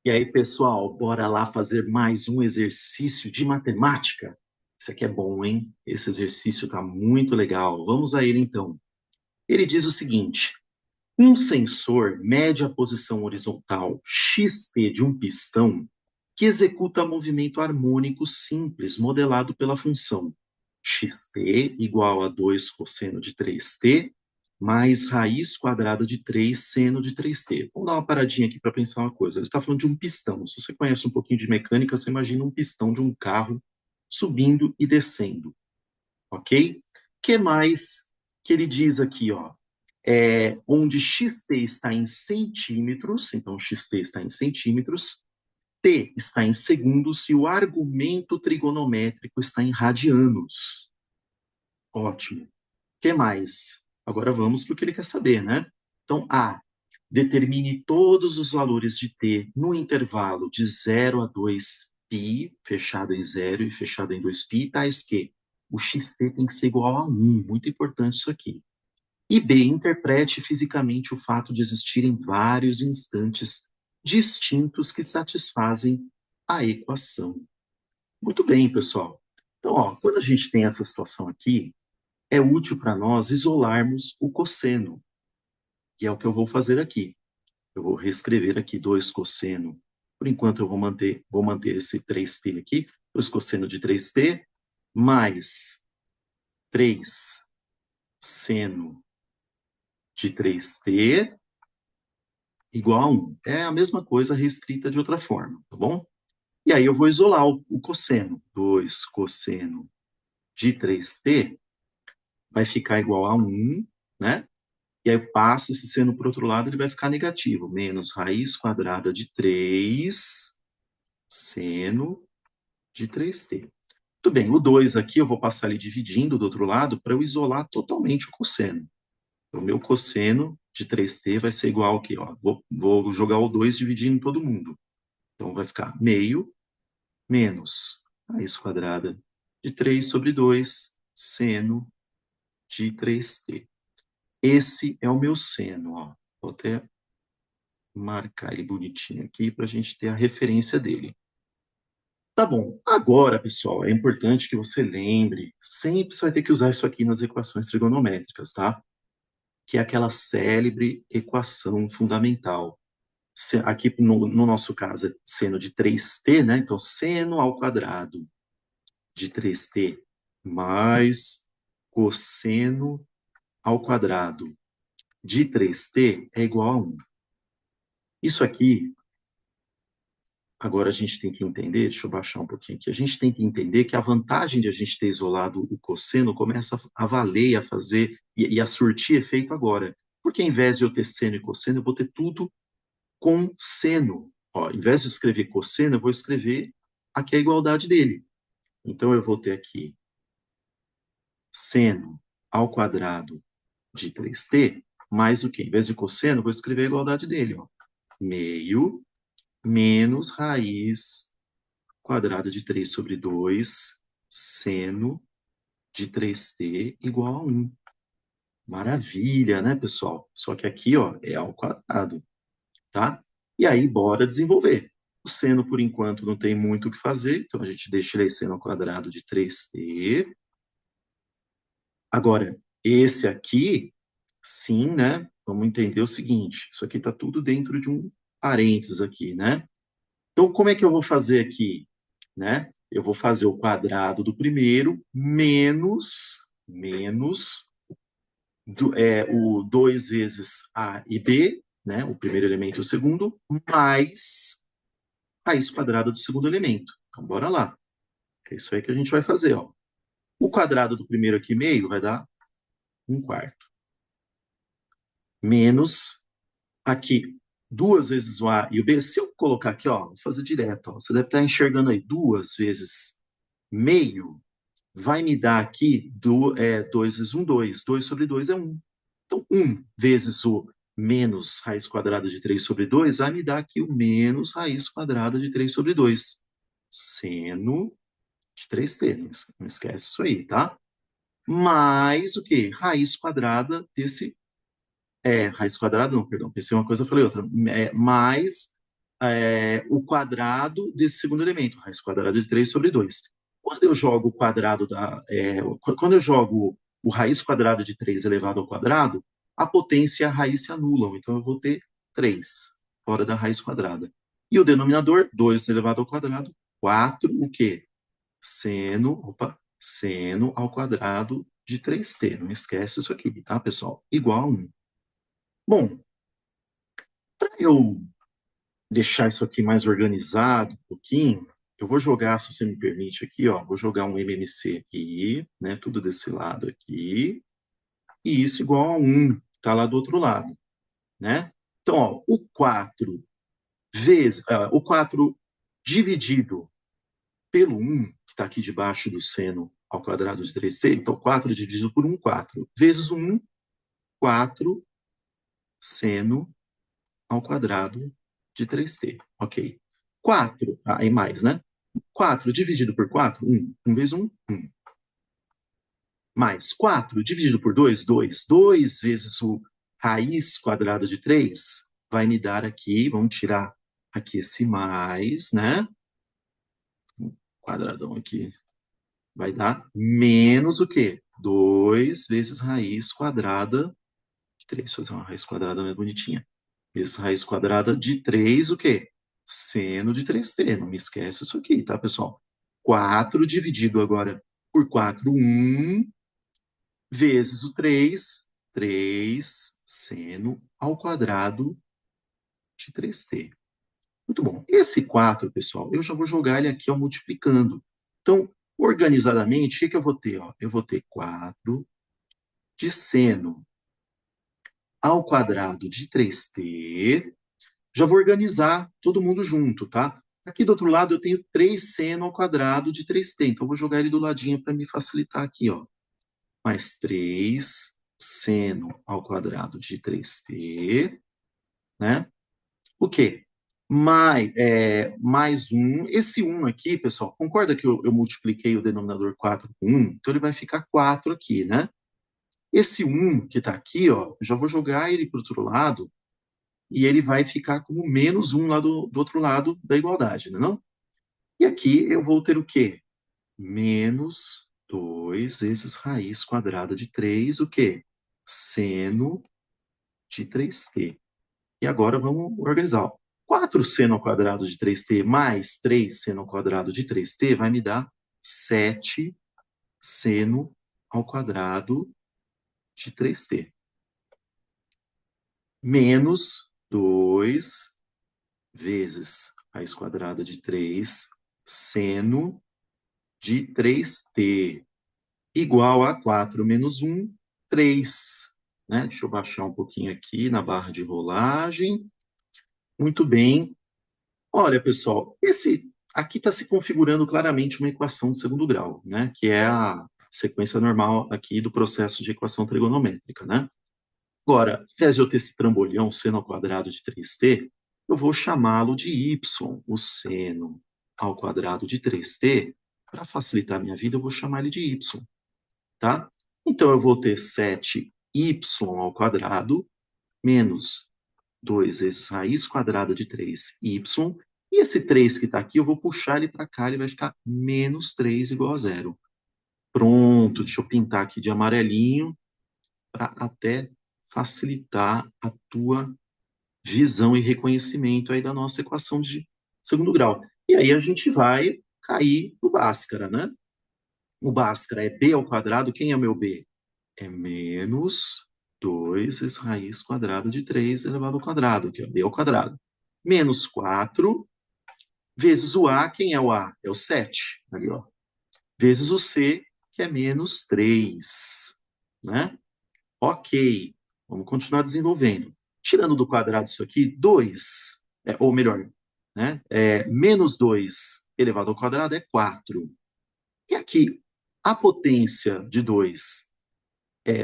E aí, pessoal, bora lá fazer mais um exercício de matemática? Isso aqui é bom, hein? Esse exercício está muito legal. Vamos a ele, então. Ele diz o seguinte: um sensor mede a posição horizontal xt de um pistão que executa movimento harmônico simples modelado pela função xt igual a 2 cosseno de 3t mais raiz quadrada de 3 seno de 3t. Vamos dar uma paradinha aqui para pensar uma coisa. Ele está falando de um pistão. Se você conhece um pouquinho de mecânica, você imagina um pistão de um carro subindo e descendo, ok? O que mais que ele diz aqui, ó? Onde xt está em centímetros, então xt está em centímetros, t está em segundos e o argumento trigonométrico está em radianos. Ótimo. O que mais? Agora vamos para o que ele quer saber, né? Então, A, determine todos os valores de t no intervalo de 0 a 2π, fechado em 0 e fechado em 2π, tais que o xt tem que ser igual a 1. Muito importante isso aqui. E B, interprete fisicamente o fato de existirem vários instantes distintos que satisfazem a equação. Muito bem, pessoal. Então, ó, quando a gente tem essa situação aqui, é útil para nós isolarmos o cosseno, que é o que eu vou fazer aqui. Eu vou reescrever aqui 2 cosseno. Por enquanto, eu vou manter esse 3t aqui, 2 cosseno de 3t, mais 3 seno de 3t, igual a 1. É a mesma coisa reescrita de outra forma, tá bom? E aí eu vou isolar o cosseno. 2 cosseno de 3t vai ficar igual a 1, né? E aí eu passo esse seno para o outro lado, ele vai ficar negativo. Menos raiz quadrada de 3 seno de 3t. Muito bem, o 2 aqui eu vou passar ele dividindo do outro lado para eu isolar totalmente o cosseno. O meu cosseno de 3t vai ser igual aqui, ó. Vou jogar o 2 dividindo todo mundo. Então vai ficar meio menos raiz quadrada de 3 sobre 2 seno de 3t. Esse é o meu seno, ó. Vou até marcar ele bonitinho aqui para a gente ter a referência dele. Tá bom. Agora, pessoal, é importante que você lembre, sempre você vai ter que usar isso aqui nas equações trigonométricas, tá? Que é aquela célebre equação fundamental. Aqui, no nosso caso, é seno de 3t, né? Então, seno ao quadrado de 3t mais cosseno ao quadrado de 3t é igual a 1. Isso aqui, agora a gente tem que entender, deixa eu baixar um pouquinho aqui, a gente tem que entender que a vantagem de a gente ter isolado o cosseno começa a valer, a fazer e a surtir efeito agora. Porque ao invés de eu ter seno e cosseno, eu vou ter tudo com seno. Ó, ao invés de escrever cosseno, eu vou escrever aqui a igualdade dele. Então, eu vou ter aqui seno ao quadrado de 3t, mais o quê? Em vez de cosseno, eu vou escrever a igualdade dele. Ó. Meio menos raiz quadrada de 3 sobre 2 seno de 3t igual a 1. Maravilha, né, pessoal? Só que aqui, ó, é ao quadrado, tá? E aí, bora desenvolver. O seno, por enquanto, não tem muito o que fazer, então a gente deixa ele seno ao quadrado de 3t. Agora, esse aqui, sim, né? Vamos entender o seguinte, isso aqui está tudo dentro de um parênteses aqui, né? Então, como é que eu vou fazer aqui, né? Eu vou fazer o quadrado do primeiro menos o 2 vezes A e B, né? O primeiro elemento e o segundo, mais raiz quadrada do segundo elemento. Então, bora lá. É isso aí que a gente vai fazer, ó. O quadrado do primeiro aqui meio vai dar 1/4. Menos aqui 2 vezes o A e o B. Se eu colocar aqui, ó, vou fazer direto, ó. Você deve estar enxergando aí 2 vezes meio vai me dar aqui 2 vezes 1, 2. 2 sobre 2 é 1. Então, 1 vezes o menos raiz quadrada de 3 sobre 2 vai me dar aqui o menos raiz quadrada de 3 sobre 2. Seno de 3t. Não esquece isso aí, tá? Mais o quê? Raiz quadrada desse... raiz quadrada não, perdão. Pensei uma coisa, falei outra. Mais o quadrado desse segundo elemento, raiz quadrada de 3 sobre 2. Quando eu jogo o quadrado quando eu jogo o raiz quadrada de 3 elevado ao quadrado, a potência e a raiz se anulam. Então, eu vou ter 3 fora da raiz quadrada. E o denominador, 2 elevado ao quadrado, 4, o quê? Seno ao quadrado de 3t. Não esquece isso aqui, tá, pessoal? Igual a 1. Bom, para eu deixar isso aqui mais organizado um pouquinho, eu vou jogar, se você me permite aqui, ó, vou jogar um MMC aqui, né, tudo desse lado aqui, e isso igual a 1, tá lá do outro lado, né? Então, ó, o 4 dividido pelo 1, que está aqui debaixo do seno ao quadrado de 3t, então 4 dividido por 1, 4, vezes 1, 4 seno ao quadrado de 3t, ok. 4, aí mais, né? 4 dividido por 4, 1. 1 vezes 1, 1. Mais 4 dividido por 2, 2. 2 vezes o raiz quadrada de 3 vai me dar aqui, vamos tirar aqui esse mais, né? Quadradão aqui. Vai dar menos o quê? 2 vezes raiz quadrada de 3. Vou fazer uma raiz quadrada mais bonitinha. Vezes raiz quadrada de 3, o quê? Seno de 3t. Não me esquece isso aqui, tá, pessoal? 4 dividido agora por 4, 1, vezes o 3, 3 seno ao quadrado de 3t. Muito bom. Esse 4, pessoal, eu já vou jogar ele aqui, ó, multiplicando. Então, organizadamente, o que eu vou ter? Ó? Eu vou ter 4 de seno ao quadrado de 3t. Já vou organizar todo mundo junto, tá? Aqui do outro lado eu tenho 3 seno ao quadrado de 3t. Então, eu vou jogar ele do ladinho para me facilitar aqui, ó. Mais 3 seno ao quadrado de 3t, né? O quê? Mais 1. Esse 1 aqui, pessoal, concorda que eu multipliquei o denominador 4 com 1? Então, ele vai ficar 4 aqui, né? Esse 1 que está aqui, ó, eu já vou jogar ele para o outro lado e ele vai ficar como menos 1 lá do outro lado da igualdade, não é não? E aqui eu vou ter o quê? Menos 2 vezes raiz quadrada de 3, o quê? Seno de 3t. E agora vamos organizar. Ó. 4 seno ao quadrado de 3t mais 3 seno ao quadrado de 3t vai me dar 7 seno ao quadrado de 3t. Menos 2 vezes raiz quadrada de 3 seno de 3t igual a 4 menos 1, 3. Né? Deixa eu baixar um pouquinho aqui na barra de rolagem. Muito bem. Olha, pessoal, esse aqui está se configurando claramente uma equação de segundo grau, né? Que é a sequência normal aqui do processo de equação trigonométrica, né? Agora, ao invés de eu ter esse trambolhão seno ao quadrado de 3t, eu vou chamá-lo de y, o seno ao quadrado de 3t. Para facilitar a minha vida, eu vou chamar ele de y, tá? Então, eu vou ter 7y ao quadrado menos 2 vezes raiz quadrada de 3y. E esse 3 que está aqui, eu vou puxar ele para cá, ele vai ficar menos 3 igual a zero. Pronto, deixa eu pintar aqui de amarelinho para até facilitar a tua visão e reconhecimento aí da nossa equação de segundo grau. E aí a gente vai cair no Bhaskara, né? O Bhaskara é b ao quadrado. Quem é o meu b? É menos 2 vezes raiz quadrada de 3 elevado ao quadrado, que é b ao quadrado. Menos 4 vezes o a. Quem é o a? É o 7. Ali, ó. Vezes o c, que é menos 3. Né? Ok. Vamos continuar desenvolvendo. Tirando do quadrado isso aqui, 2, ou melhor, né? Menos 2 elevado ao quadrado é 4. E aqui, a potência de 2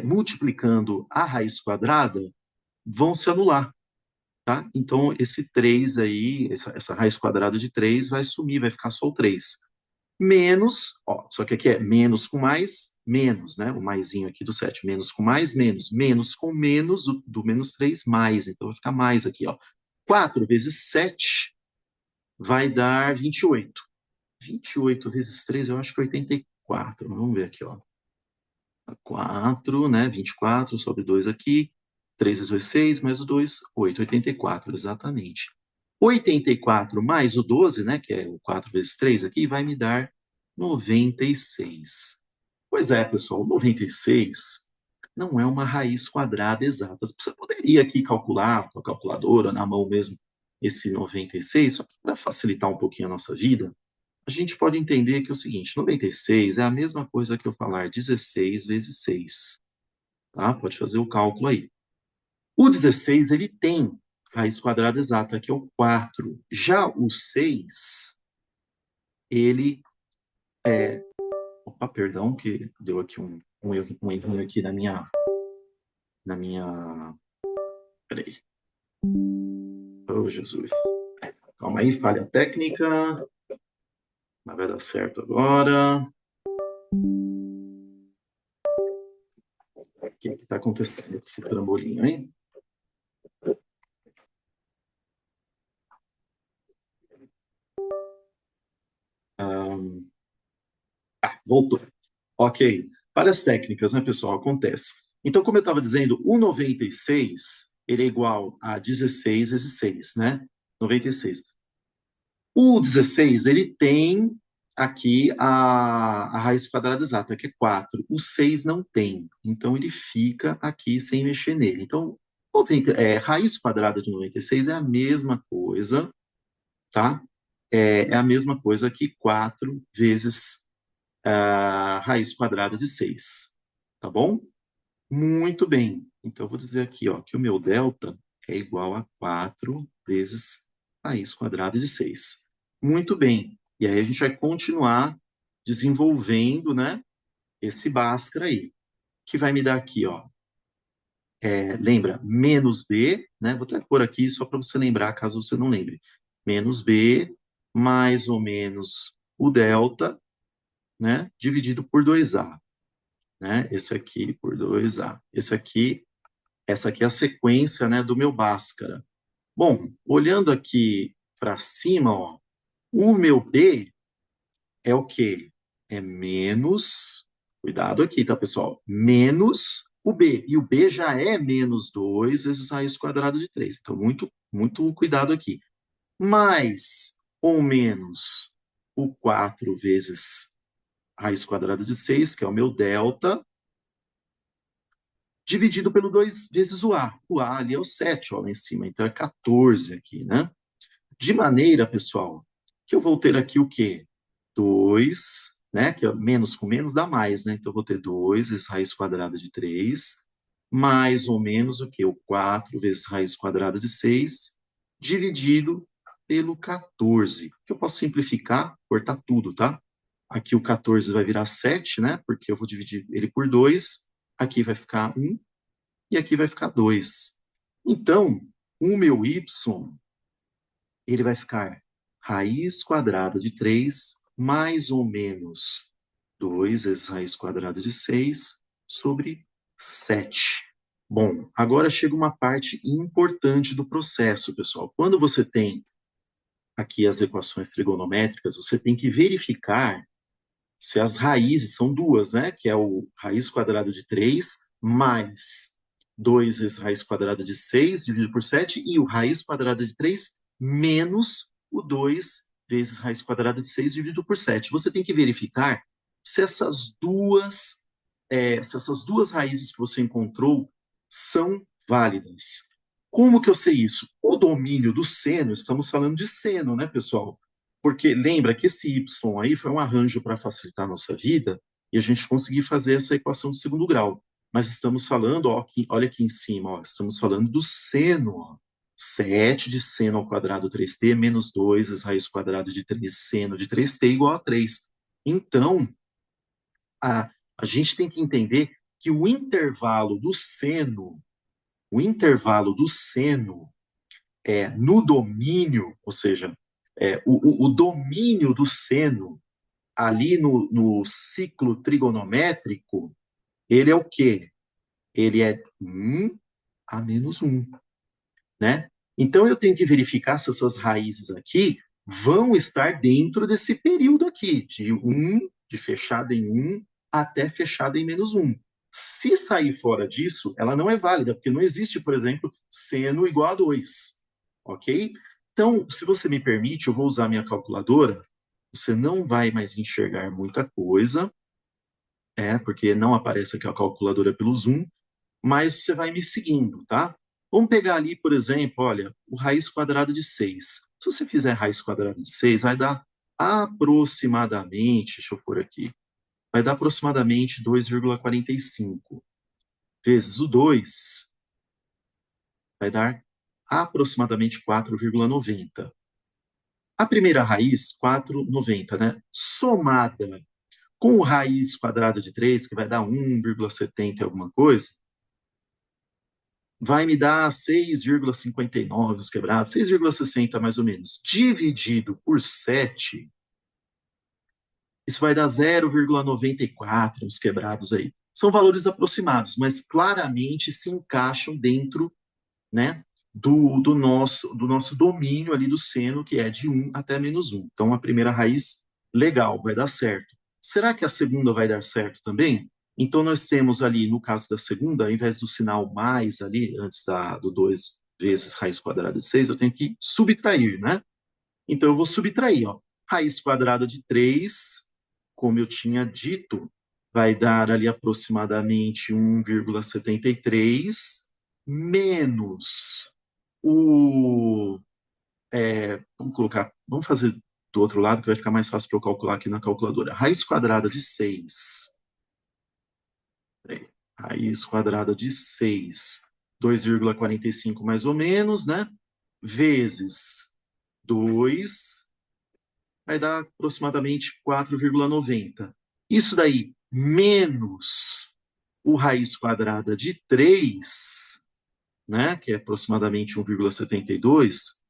multiplicando a raiz quadrada vão se anular. Tá? Então, esse 3 aí, essa raiz quadrada de 3 vai sumir, vai ficar só o 3. Menos, ó, só que aqui é menos com mais, menos, né? O maisinho aqui do 7. Menos com mais, menos. Menos com menos, do menos 3, mais. Então, vai ficar mais aqui, ó. 4 vezes 7 vai dar 28. 28 vezes 3, eu acho que é 84. Vamos ver aqui, ó. 4, né? 24, sobre 2 aqui. 3 vezes 6, mais o 2, 8. 84, exatamente. 84 mais o 12, né? Que é o 4 vezes 3 aqui, vai me dar 96. Pois é, pessoal, 96 não é uma raiz quadrada exata. Você poderia aqui calcular com a calculadora, na mão mesmo, esse 96, só que para facilitar um pouquinho a nossa vida, a gente pode entender que é o seguinte, 96 é a mesma coisa que eu falar 16 vezes 6, tá? Pode fazer o cálculo aí. O 16, ele tem raiz quadrada exata, que é o 4. Já o 6, ele é... Opa, perdão, que deu aqui um erro aqui na minha... Peraí. Oh, Jesus. Calma aí, falha técnica. Mas vai dar certo agora. O que está acontecendo com esse trambolim, hein? Voltou. Ok. Várias técnicas, né, pessoal? Acontece. Então, como eu estava dizendo, o 96, ele é igual a 16 vezes 6, né? 96. O 16, ele tem aqui a raiz quadrada exata, que é 4. O 6 não tem. Então, ele fica aqui sem mexer nele. Então, raiz quadrada de 96 é a mesma coisa, tá? É a mesma coisa que 4 vezes a raiz quadrada de 6. Tá bom? Muito bem. Então, eu vou dizer aqui, ó, que o meu delta é igual a 4 vezes raiz quadrada de 6. Muito bem. E aí a gente vai continuar desenvolvendo, né, esse Bhaskara aí, que vai me dar aqui, ó, lembra, menos B, né, vou até pôr aqui só para você lembrar, caso você não lembre. Menos B, mais ou menos o delta, né, dividido por 2A. Né? Esse aqui por 2A. Essa aqui é a sequência, né, do meu Bhaskara. Bom, olhando aqui para cima, ó, o meu B é o quê? É menos, cuidado aqui, tá, pessoal? Menos o B. E o B já é menos 2 vezes raiz quadrada de 3. Então, muito, muito cuidado aqui. Mais ou menos o 4 vezes raiz quadrada de 6, que é o meu delta, dividido pelo 2 vezes o A. O A ali é o 7, ó, lá em cima, então é 14 aqui, né? De maneira, pessoal, que eu vou ter aqui o quê? 2, né? Que é menos com menos dá mais, né? Então eu vou ter 2 vezes raiz quadrada de 3, mais ou menos o quê? O 4 vezes raiz quadrada de 6, dividido pelo 14. Que eu posso simplificar, cortar tudo, tá? Aqui o 14 vai virar 7, né? Porque eu vou dividir ele por 2. Aqui vai ficar 1 e aqui vai ficar 2. Então, o meu y, ele vai ficar raiz quadrada de 3 mais ou menos 2 vezes raiz quadrada de 6 sobre 7. Bom, agora chega uma parte importante do processo, pessoal. Quando você tem aqui as equações trigonométricas, você tem que verificar se as raízes são duas, né? Que é o raiz quadrada de 3 mais 2 vezes raiz quadrada de 6 dividido por 7 e o raiz quadrada de 3 menos o 2 vezes raiz quadrada de 6 dividido por 7. Você tem que verificar se essas duas raízes que você encontrou são válidas. Como que eu sei isso? O domínio do seno, estamos falando de seno, né, pessoal? Porque lembra que esse y aí foi um arranjo para facilitar a nossa vida e a gente conseguir fazer essa equação de segundo grau. Mas estamos falando, ó, olha aqui em cima, ó, estamos falando do seno. Ó. 7 de seno ao quadrado 3t menos 2 vezes raiz quadrada de 3 seno de 3t igual a 3. Então, a gente tem que entender que o intervalo do seno no domínio, ou seja, o domínio do seno ali no ciclo trigonométrico, ele é o quê? Ele é 1 a menos 1, né? Então, eu tenho que verificar se essas raízes aqui vão estar dentro desse período aqui, de fechada em 1 até fechada em -1. Se sair fora disso, ela não é válida, porque não existe, por exemplo, seno igual a 2, ok? Então, se você me permite, eu vou usar minha calculadora, você não vai mais enxergar muita coisa, porque não aparece aqui a calculadora pelo Zoom, mas você vai me seguindo, tá? Vamos pegar ali, por exemplo, olha, o raiz quadrada de 6. Se você fizer raiz quadrada de 6, vai dar aproximadamente, deixa eu pôr aqui, vai dar aproximadamente 2,45 vezes o 2, vai dar aproximadamente 4,90. A primeira raiz, 4,90, né? Somada com raiz quadrada de 3, que vai dar 1,70 e alguma coisa, vai me dar 6,59 os quebrados, 6,60 mais ou menos. Dividido por 7, isso vai dar 0,94 os quebrados aí. São valores aproximados, mas claramente se encaixam dentro, né, do nosso domínio ali do seno, que é de 1 até -1. Então, a primeira raiz, legal, vai dar certo. Será que a segunda vai dar certo também? Então, nós temos ali, no caso da segunda, ao invés do sinal mais ali, antes do 2 vezes raiz quadrada de 6, eu tenho que subtrair, né? Então, eu vou subtrair, ó. Raiz quadrada de 3, como eu tinha dito, vai dar ali aproximadamente 1,73 menos vamos fazer do outro lado, que vai ficar mais fácil para eu calcular aqui na calculadora. Raiz quadrada de 6. Raiz quadrada de 6, 2,45 mais ou menos, né? Vezes 2, vai dar aproximadamente 4,90. Isso daí, menos o raiz quadrada de 3, né? Que é aproximadamente 1,72,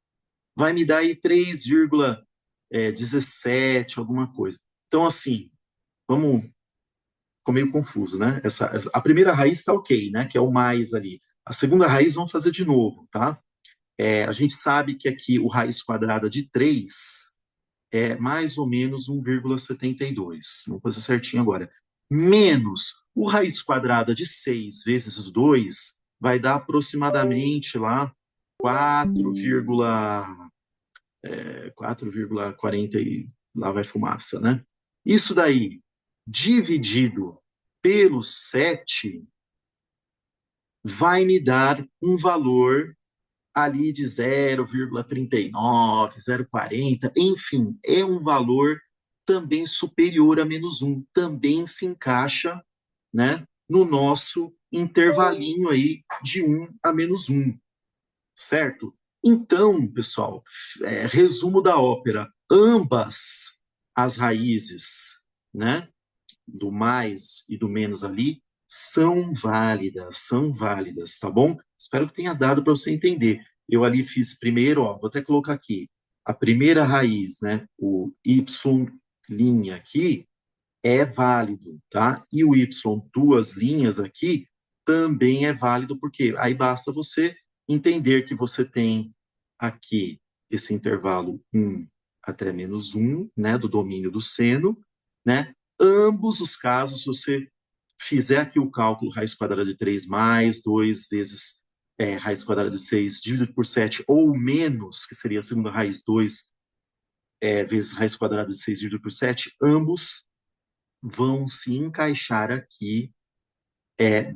vai me dar aí 3,17, alguma coisa. Então, assim, vamos, ficou meio confuso, né? A primeira raiz está ok, né? Que é o mais ali. A segunda raiz vamos fazer de novo, tá? A gente sabe que aqui o raiz quadrada de 3 é mais ou menos 1,72. Vamos fazer certinho agora. Menos o raiz quadrada de 6 vezes 2 vai dar aproximadamente lá 4,40 e lá vai fumaça, né? Isso daí, dividido pelo 7, vai me dar um valor ali de 0,39, 0,40, enfim, é um valor também superior a -1, também se encaixa, né, no nosso intervalinho aí de 1 a -1, certo? Então, pessoal, resumo da ópera, ambas as raízes, né, do mais e do menos ali, são válidas, tá bom? Espero que tenha dado para você entender. Eu ali fiz primeiro, ó, vou até colocar aqui, a primeira raiz, né, o y' aqui, é válido, tá? E o y duas linhas aqui também é válido, porque aí basta você entender que você tem aqui esse intervalo 1 até -1, né, do domínio do seno, né? Ambos os casos, se você fizer aqui o cálculo raiz quadrada de 3 mais 2 vezes raiz quadrada de 6 dividido por 7, ou menos, que seria a segunda raiz, 2 vezes raiz quadrada de 6 dividido por 7, ambos vão se encaixar aqui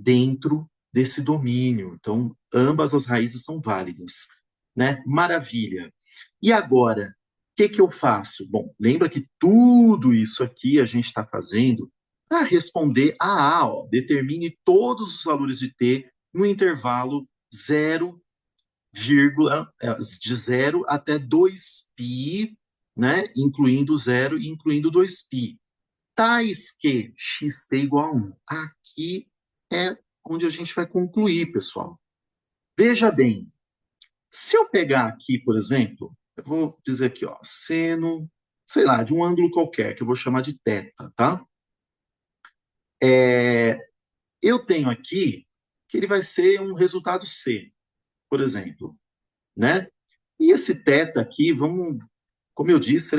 dentro desse domínio. Então, ambas as raízes são válidas, né? Maravilha. E agora, o que que eu faço? Bom, lembra que tudo isso aqui a gente está fazendo para responder a A, ó. Determine todos os valores de T no intervalo 0, de 0 até 2π, né? Incluindo 0 e incluindo 2π, tais que xt igual a 1. Aqui é onde a gente vai concluir, pessoal. Veja bem, se eu pegar aqui, por exemplo, eu vou dizer aqui, ó, seno, sei lá, de um ângulo qualquer, que eu vou chamar de θ, tá? Eu tenho aqui que ele vai ser um resultado C, por exemplo, né? E esse θ aqui, vamos como eu disse,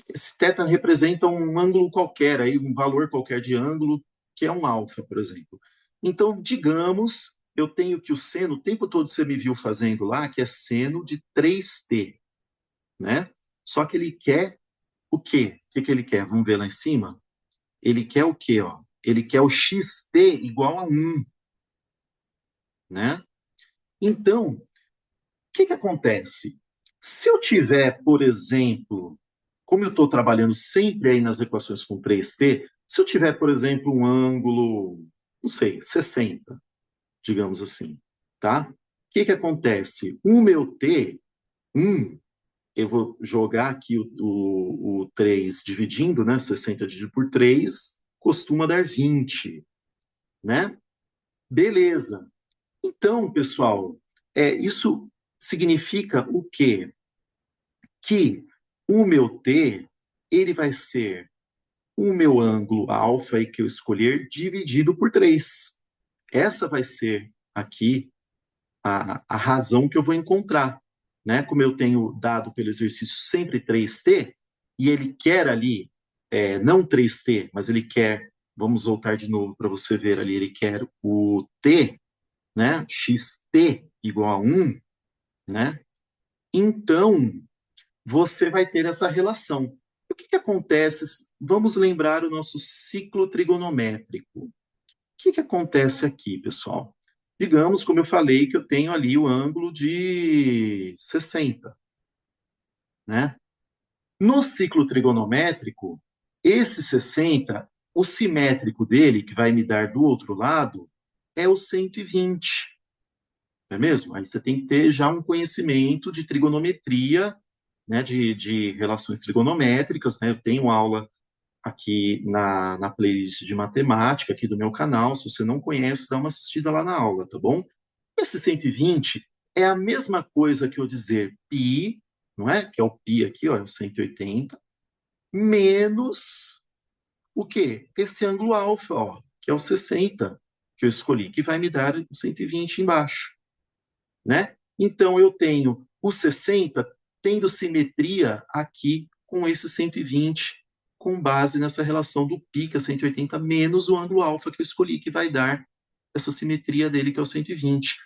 esse θ representa um ângulo qualquer, aí, um valor qualquer de ângulo, que é um alfa, por exemplo. Então, digamos, eu tenho que o seno, o tempo todo você me viu fazendo lá, que é seno de 3t, né? Só que ele quer o quê? O que que ele quer? Vamos ver lá em cima? Ele quer o quê, ó? Ele quer o xt igual a 1, né? Então, o que que acontece? Se eu tiver, por exemplo, como eu estou trabalhando sempre aí nas equações com 3t, se eu tiver, por exemplo, um ângulo, não sei, 60, digamos assim, tá? O que que acontece? O meu t, 1, eu vou jogar aqui o 3 dividindo, né? 60 dividido por 3 costuma dar 20, né? Beleza. Então, pessoal, isso significa o quê? Que o meu t, ele vai ser o meu ângulo alfa aí que eu escolher dividido por 3. Essa vai ser aqui a razão que eu vou encontrar, né? Como eu tenho dado pelo exercício sempre 3t, e ele quer ali, não 3t, mas ele quer, vamos voltar de novo para você ver ali, ele quer o t, né? xt igual a 1, né? Então, você vai ter essa relação. O que que acontece? Vamos lembrar o nosso ciclo trigonométrico. O que que acontece aqui, pessoal? Digamos, como eu falei, que eu tenho ali o ângulo de 60, né? No ciclo trigonométrico, esse 60, o simétrico dele, que vai me dar do outro lado, é o 120, não é mesmo? Aí você tem que ter já um conhecimento de trigonometria, né, de relações trigonométricas, né? Eu tenho aula aqui na playlist de matemática aqui do meu canal. Se você não conhece, dá uma assistida lá na aula, tá bom? Esse 120 é a mesma coisa que eu dizer π, não é? Que é o π aqui, ó, é o 180, menos o quê? Esse ângulo alfa, ó, que é o 60 que eu escolhi, que vai me dar o 120 embaixo, né? Então eu tenho o 60 tendo simetria aqui com esse 120, com base nessa relação do π, que é 180, menos o ângulo alfa que eu escolhi, que vai dar essa simetria dele, que é o 120.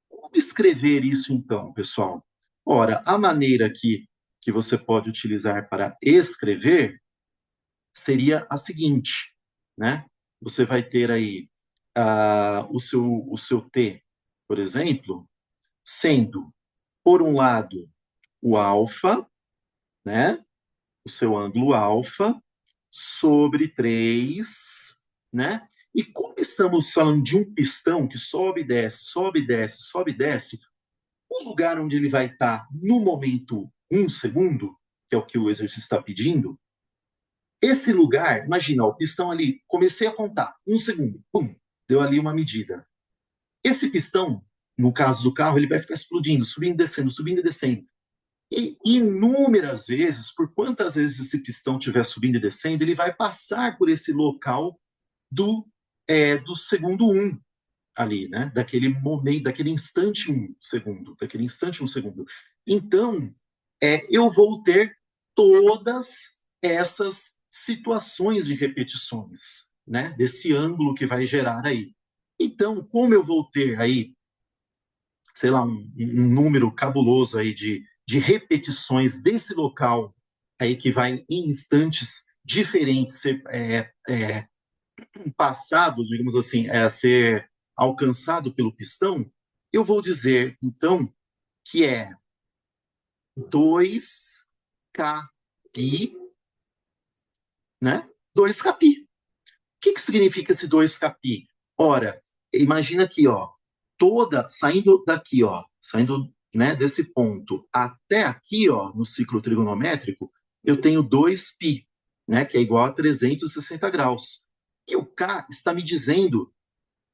Como escrever isso, então, pessoal? Ora, a maneira que você pode utilizar para escrever seria a seguinte, né? Você vai ter aí o seu t, por exemplo, sendo, por um lado, o alfa, né? O seu ângulo alfa, sobre 3, né? E como estamos falando de um pistão que sobe e desce, sobe e desce, sobe e desce, o lugar onde ele vai estar no momento 1 segundo, que é o que o exercício está pedindo, esse lugar, imagina, ó, o pistão ali, comecei a contar, 1 segundo, pum, deu ali uma medida. Esse pistão, no caso do carro, ele vai ficar explodindo, subindo e descendo, subindo e descendo. E inúmeras vezes, por quantas vezes esse pistão estiver subindo e descendo, ele vai passar por esse local do segundo 1 ali, né? Daquele momento, daquele instante 1 segundo, daquele instante 1 segundo. Então, eu vou ter todas essas situações de repetições, né? Desse ângulo que vai gerar aí. Então, como eu vou ter aí, sei lá, um número cabuloso aí de repetições desse local aí que vai em instantes diferentes ser passado, digamos assim, a ser alcançado pelo pistão, eu vou dizer, então, que é 2kπ, né? 2kπ. O que que significa esse 2kπ? Ora, imagina aqui, ó, saindo daqui, ó, saindo, né, desse ponto até aqui, ó, no ciclo trigonométrico, eu tenho 2π, né, que é igual a 360 graus. E o K está me dizendo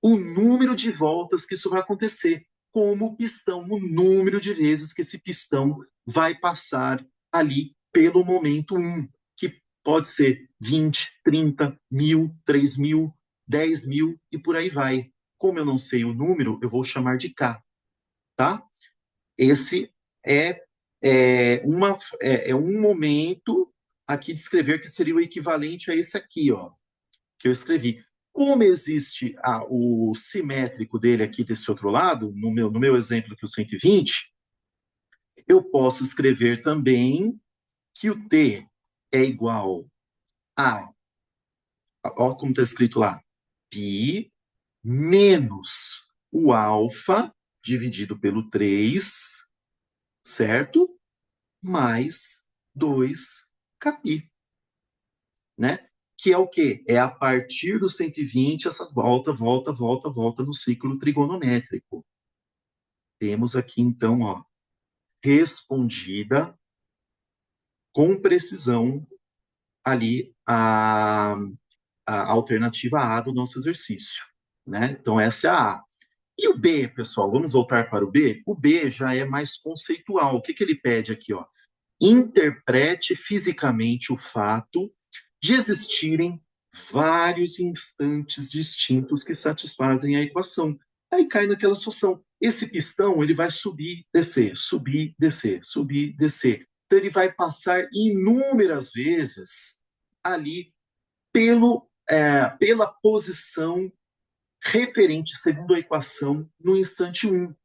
o número de voltas que isso vai acontecer, como o pistão, o número de vezes que esse pistão vai passar ali pelo momento 1, que pode ser 20, 30, 1000, 3000, 10.000 e por aí vai. Como eu não sei o número, eu vou chamar de K, tá? Esse é é um momento aqui de escrever que seria o equivalente a esse aqui, ó, que eu escrevi. Como existe o simétrico dele aqui desse outro lado, no meu exemplo aqui, o 120, eu posso escrever também que o t é igual a, ó como está escrito lá, π menos o alfa dividido pelo 3, certo? Mais 2 capi, né? Que é o quê? É a partir do 120, essa volta, volta, volta, volta no ciclo trigonométrico. Temos aqui, então, ó, respondida com precisão ali a alternativa A do nosso exercício, né? Então, essa é a A. E o B, pessoal, vamos voltar para o B? O B já é mais conceitual. O que que ele pede aqui, ó? Interprete fisicamente o fato de existirem vários instantes distintos que satisfazem a equação. Aí cai naquela situação. Esse pistão, ele vai subir, descer, subir, descer, subir, descer. Então, ele vai passar inúmeras vezes ali pela posição referente, segundo a equação, no instante 1,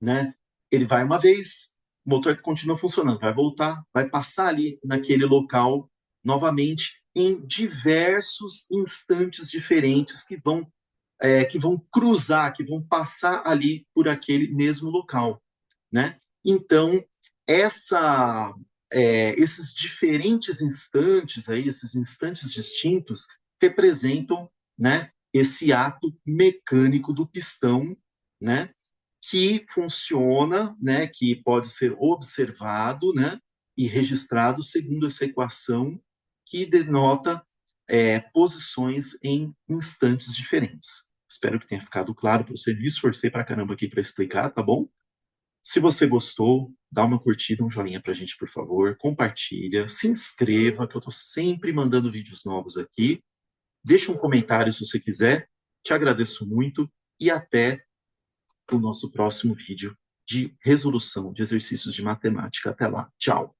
né? Ele vai uma vez, o motor continua funcionando, vai voltar, vai passar ali naquele local novamente em diversos instantes diferentes que vão cruzar, que vão passar ali por aquele mesmo local, né? Então, esses diferentes instantes aí, esses instantes distintos, representam, né, esse ato mecânico do pistão, né, que funciona, né, que pode ser observado, né, e registrado segundo essa equação que denota posições em instantes diferentes. Espero que tenha ficado claro para você. Me esforcei para caramba aqui para explicar, tá bom? Se você gostou, dá uma curtida, um joinha para a gente, por favor. Compartilha, se inscreva, que eu estou sempre mandando vídeos novos aqui. Deixa um comentário se você quiser. Te agradeço muito e até o nosso próximo vídeo de resolução de exercícios de matemática. Até lá. Tchau.